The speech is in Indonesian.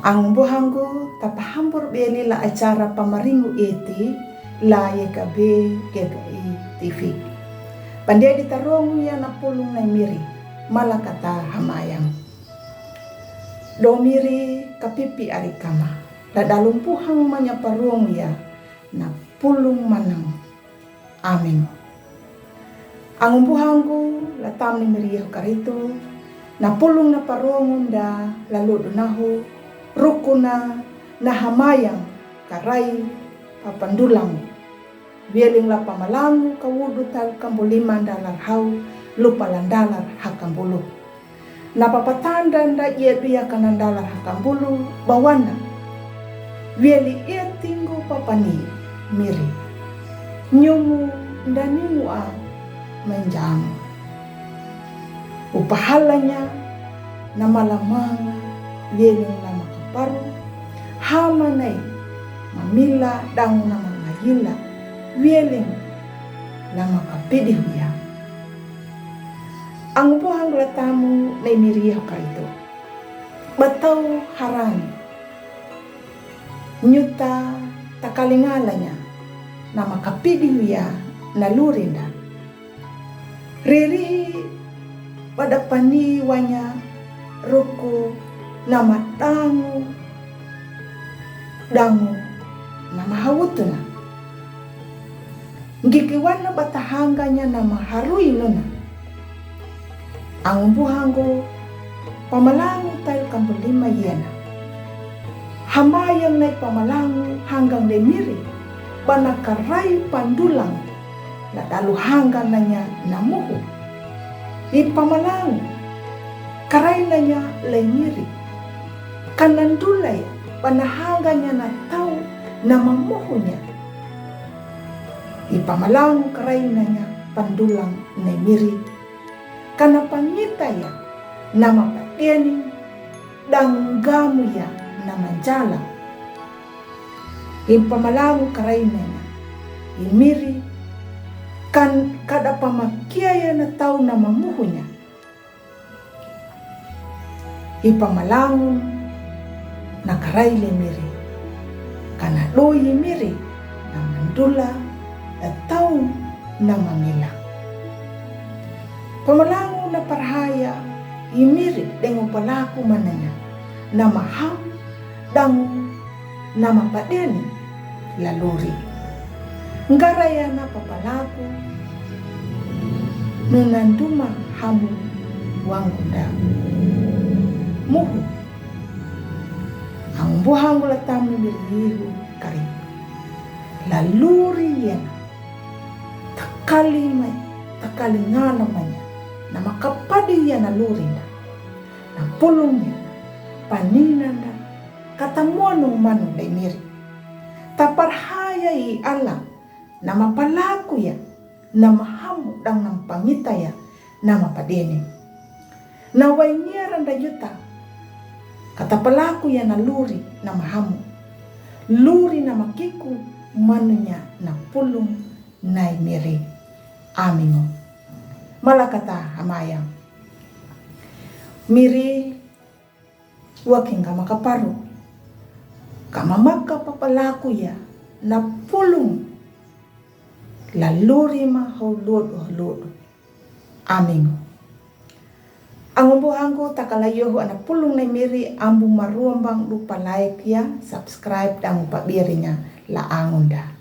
Ang buhanggo tapahambur beli la acara pamaringu eti la YKB GKI TV. Pandia ditarong ya na pulong na miri malakata hamayang. Do miri kapipi arikama. Dadalumpuhang manya parong ya na pulong manang. Amin. Ang buhanggo latam ni miri karito na pulong na parong da lalu donaho rukuna na hamayang karay papandulang bieling la pamalangu kawudu tal kambuliman dalar hau lupa landalar hakambulu na papatanda nda ia kanandalar hakambulu bawana bieli ia tinggu papani miri nyumu ndanimu a menjamu upahalanya na malamanga bieling la paru hamanai mamila dang na mangayila wieling na makapidi huya. Ang buhang latamu na imiriyaw ka ito. Bataw harani. Nyuta takalingala niya na makapidi huya na lurinda. Ririhi pada paniwanya ruko na matangu dangu na mahawuto na. Gikiwan na batahanganya na maharui nuna. Ang buhanggo pamalangu tayo kambulima yana. Hamayang na pamalangu hanggang demiri banakaray pandulang na dalu hanggang na niya namuhu. Ipamalangu karay na niya lemiri. Kanandulay panahanga niya na tao na mamuho niya. Ipamalang karay na niya pandulang na miri. Kanapangita ya na mapatianing danggamu ya na manjala. Ipamalang karay na niya imiri kan kada pamakiaya na tao na mamuho niya. Ipamalang nakaray miri kana doyi miri na mandula at tao na mamila. Pamalango na parhaya imiri dengan palaku mananya na maham dangu na mapadeni laluri. Ngaraya na papalaku nunanduma hamu wangunda muhu. Ang buhang latamu birihu kari laluri yan takali ngana manya na makapadi yan na luri na pulong yan panina na katamuan ng manong daimiri taparhaya i alam na mapalaku yan na mahamu dang ng pangitaya na mapadeni na wainyaran da yuta kata pelaku ya na luri na mahamu. Luri na makiku manunya na pulong na miri. Amingo. Malakata hamayang. Miri waking ka makaparu. Kamamaka papalaku ya na pulong. Laluri mahulod. Amingo. Ang buhanggo takalayoho anak pulong na miri ambu maruambang lupa like ya subscribe dan upabirinya la angonda.